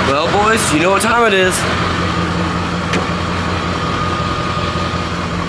Well, boys, you know what time it is.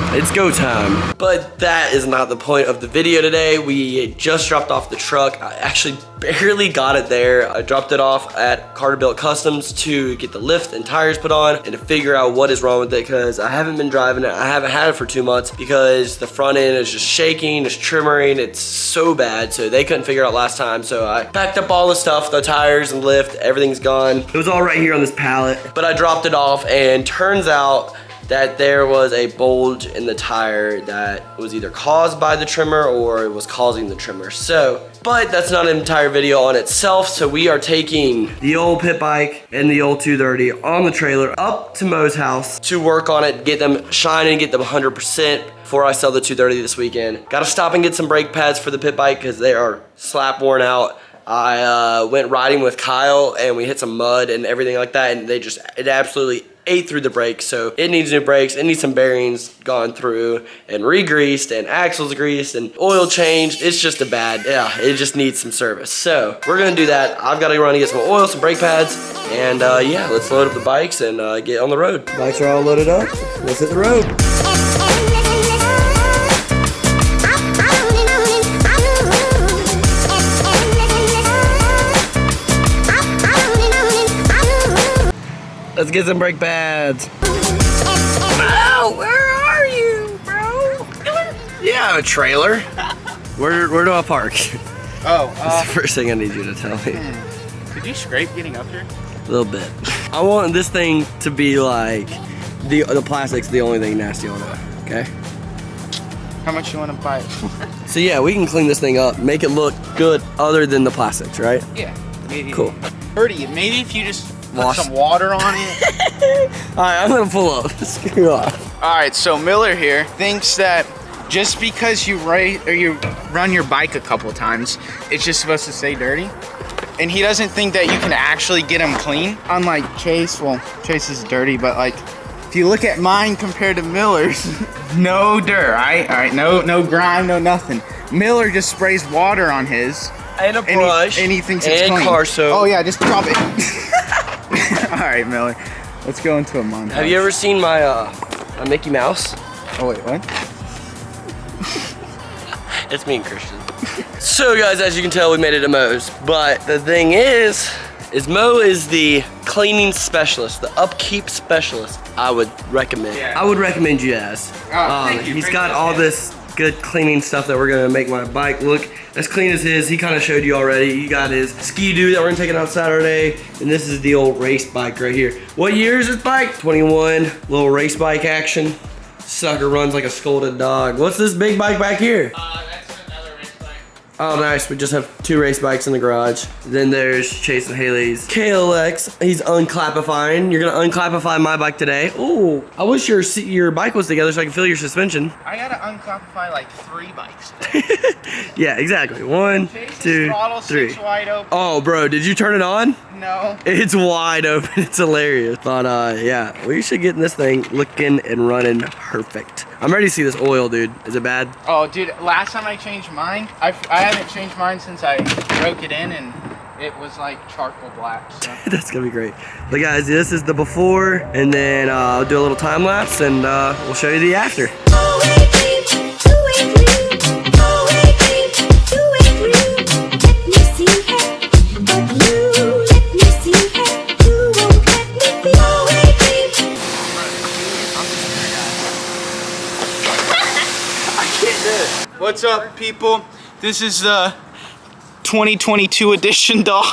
It's go time. But that is not the point of the video today. We just dropped off the truck. I actually barely got it there. I dropped it off at Carburetor Customs to get the lift and tires put on and to figure out what is wrong with it, because I haven't been driving it. I haven't had it for 2 months because the front end is just shaking, it's trimmering, it's so bad. So they couldn't figure out last time. So I packed up all the stuff, the tires and lift, everything's gone. It was all right here on this pallet, but I dropped it off and turns out that there was a bulge in the tire that was either caused by the trimmer or it was causing the trimmer. So, but that's not an entire video on itself. So we are taking the old pit bike and the old 230 on the trailer up to Mo's house to work on it, get them shining, get them 100% before I sell the 230 this weekend. Gotta stop and get some brake pads for the pit bike because they are slap worn out. I went riding with Kyle and we hit some mud and everything like that, and it absolutely ate through the brakes. So it needs new brakes, it needs some bearings gone through and re-greased and axles greased and oil changed. It's just it just needs some service. So we're gonna do that. I've got to run and get some oil, some brake pads, and yeah, let's load up the bikes and get on the road. Bikes are all loaded up. Let's hit the road. Let's get some brake pads. Oh, where are you, bro? Yeah, a trailer. Where do I park? Oh, That's the first thing I need you to tell me. Did you scrape getting up here? A little bit. I want this thing to be like, the plastic's the only thing nasty on it, okay? How much you want to buy it? So yeah, we can clean this thing up, make it look good other than the plastics, right? Yeah. Maybe, cool. Maybe if you just put some water on it. All right, I'm gonna pull up. Screw off. All right, so Miller here thinks that just because you run your bike a couple times, it's just supposed to stay dirty. And he doesn't think that you can actually get them clean. Unlike Chase, well, Chase is dirty, but like, if you look at mine compared to Miller's, no dirt, all right, no grime, no nothing. Miller just sprays water on his. And a brush. And he thinks it's clean. And car soap. Oh yeah, just drop it. All right, Miller, let's go into a montage. Have you ever seen my Mickey Mouse? Oh wait, what? It's me and Christian. So guys, as you can tell, we made it to Mo's. But the thing is Mo is the cleaning specialist, the upkeep specialist. I would recommend. Yeah. I would recommend you as. Thank you. He's got all this good cleaning stuff that we're gonna make my bike look as clean as his. He kind of showed you already. He got his Ski-Doo that we're gonna take it out Saturday, and this is the old race bike right here. What year is this bike? 21, little race bike action. Sucker runs like a scolded dog. What's this big bike back here? That's another race bike. Oh, nice. We just have 2 race bikes in the garage. Then there's Chase and Haley's KLX. He's unclappifying. You're gonna unclappify my bike today. Ooh, I wish your bike was together so I can feel your suspension. I gotta unclappify like 3 bikes. Yeah, exactly. 1, 2, 3. Wide open. Oh, bro, did you turn it on? No. It's wide open. It's hilarious. But yeah, we should get this thing looking and running perfect. I'm ready to see this oil, dude. Is it bad? Oh, dude, last time I changed mine, I haven't changed mine since I broke it in, and it was like charcoal black. So. That's gonna be great. But guys, this is the before, and then I'll do a little time lapse, and we'll show you the after. What's up, people? This is the 2022 edition, dog.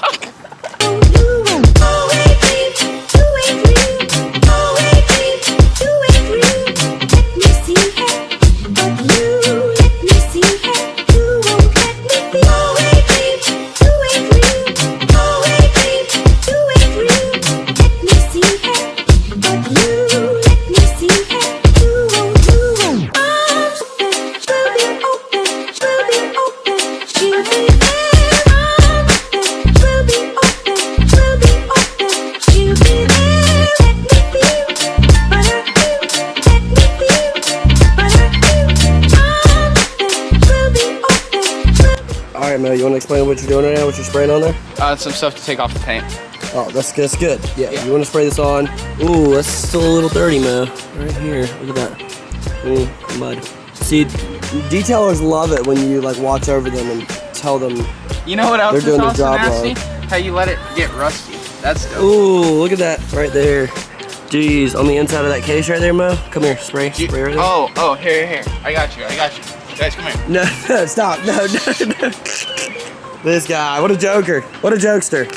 You want to explain what you're doing right now, what you're spraying on there? Some stuff to take off the paint. Oh, that's good. Yeah, you want to spray this on. Ooh, that's still a little dirty, man. Right here, look at that. Ooh, mud. See, detailers love it when you like watch over them and tell them. You know what else they're is doing their also job nasty? wrong. How you let it get rusty. That's dope. Ooh, look at that right there. Jeez, on the inside of that case right there, Mo. Come here, spray right there. Oh, here. I got you. Guys, come here. No, stop. No. This guy, what a joker. What a jokester.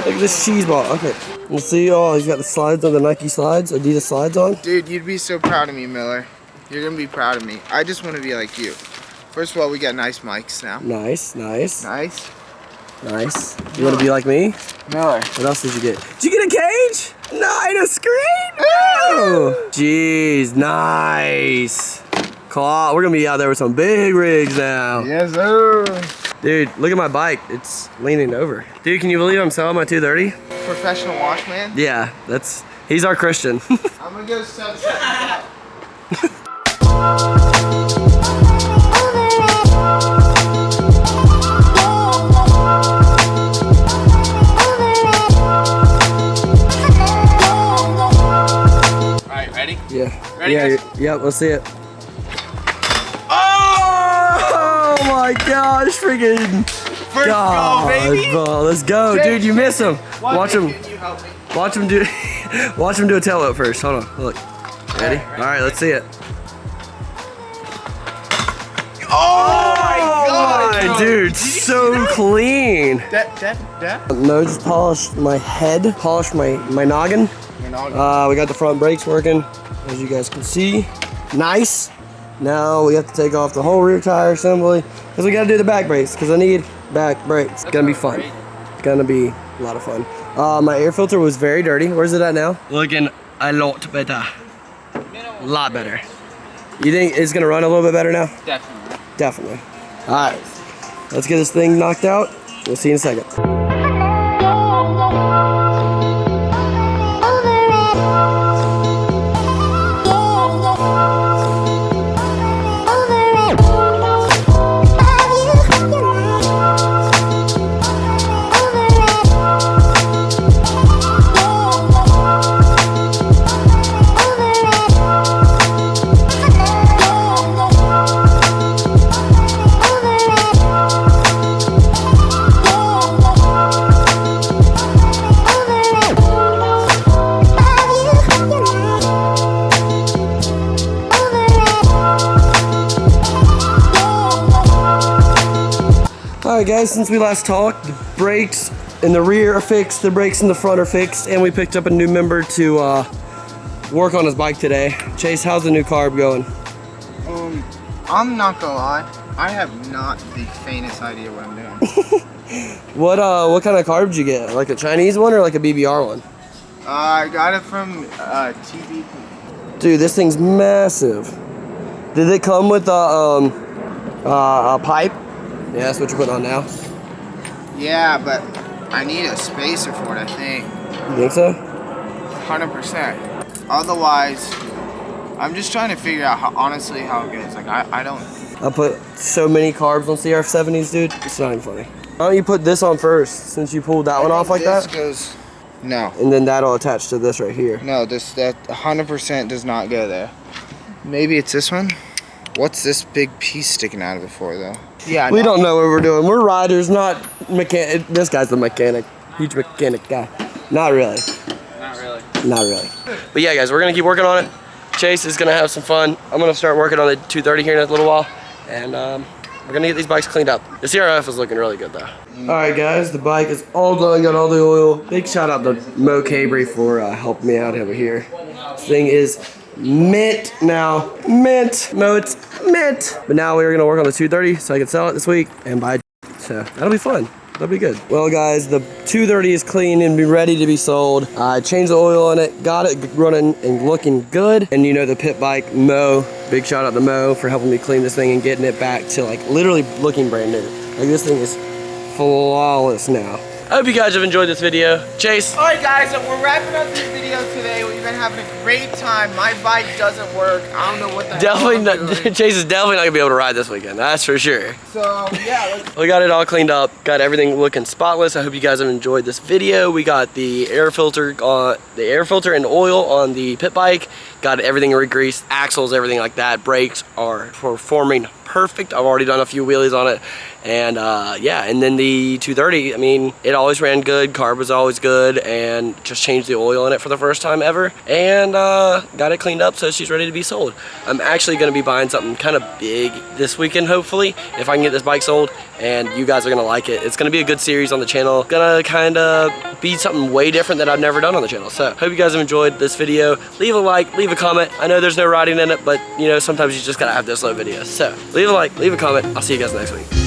Look at this cheese ball. Okay. Let's see. Oh, he's got the slides on, the Nike slides, Adidas slides on. Dude, you'd be so proud of me, Miller. You're gonna be proud of me. I just want to be like you. First of all, we got nice mics now. Nice. You want to be like me? Miller. What else did you get? Did you get a cage? Nice, a screen? Oh, jeez, nice. Claw, we're gonna be out there with some big rigs now. Yes, sir. Dude, look at my bike. It's leaning over. Dude, can you believe I'm selling my 230? Professional wash man? Yeah, he's our Christian. I'm gonna go sell that. Alright, ready? Yeah. Ready, guys? Yeah, let's see it. Oh my gosh, freaking. First goal, baby. Bro, let's go, Jake, dude. You miss him. One Watch thing, him. can you help me? Watch him do. Watch him do a tail whip first. Hold on. Look. Ready? All right. Let's see it. Oh my God, bro. Dude, so clean. That? No, just polished my head. Polished my noggin. We got the front brakes working, as you guys can see. Nice. Now we have to take off the whole rear tire assembly because we got to do the back brakes because I need back brakes. It's gonna be fun. It's gonna be a lot of fun. My air filter was very dirty. Where's it at now? Looking a lot better. A lot better. You think it's gonna run a little bit better now? Definitely. Definitely. All right, let's get this thing knocked out. We'll see you in a second. Alright guys, since we last talked, the brakes in the rear are fixed, the brakes in the front are fixed, and we picked up a new member to work on his bike today. Chase, how's the new carb going? I'm not gonna lie, I have not the faintest idea what I'm doing. What kind of carb did you get? Like a Chinese one or like a BBR one? I got it from TV. Dude, this thing's massive. Did it come with a pipe? Yeah, that's what you're putting on now. Yeah, but I need a spacer for it, I think. You think so? 100%. Otherwise, I'm just trying to figure out honestly how it goes. Like, I don't. I put so many carbs on CRF70s, dude. It's not even funny. Why don't you put this on first, since you pulled that one off like that? This goes. No. And then that'll attach to this right here. No, that 100% does not go there. Maybe it's this one. What's this big piece sticking out of it for, though? Yeah, we don't know what we're doing. We're riders, not mechanic. This guy's the mechanic. Huge mechanic guy. Not really. Not really. Not really. But yeah, guys, we're gonna keep working on it. Chase is gonna have some fun. I'm gonna start working on the 230 here in a little while, and we're gonna get these bikes cleaned up. The CRF is looking really good though. All right, guys, the bike is all done. Got all the oil. Big shout out to Mo Cabry for helping me out over here. This thing is mint now. Mint. No, it's mint. But now we're gonna work on the 230 so I can sell it this week and buy. So that'll be fun. That'll be good. Well, guys, the 230 is clean and be ready to be sold. I changed the oil on it, got it running and looking good. And you know the pit bike, Mo, big shout out to Mo for helping me clean this thing and getting it back to like literally looking brand new. Like this thing is flawless now. I hope you guys have enjoyed this video. Chase. All right, guys, so we're wrapping up this video today. We've been having a great time. My bike doesn't work. I don't know what the Definitely hell I'm doing. Chase is definitely not gonna be able to ride this weekend. That's for sure. So yeah, We got it all cleaned up. Got everything looking spotless. I hope you guys have enjoyed this video. We got the air filter and oil on the pit bike. Got everything re-greased, axles, everything like that. Brakes are performing perfect. I've already done a few wheelies on it. And yeah, and then the 230, I mean, it always ran good. Carb was always good, and just changed the oil in it for the first time ever. And got it cleaned up so she's ready to be sold. I'm actually gonna be buying something kind of big this weekend, hopefully, if I can get this bike sold, and you guys are gonna like it. It's gonna be a good series on the channel. Gonna kind of be something way different that I've never done on the channel. So hope you guys have enjoyed this video. Leave a like, leave a comment. I know there's no riding in it, but you know, sometimes you just gotta have those slow videos. So leave a like, leave a comment. I'll see you guys next week.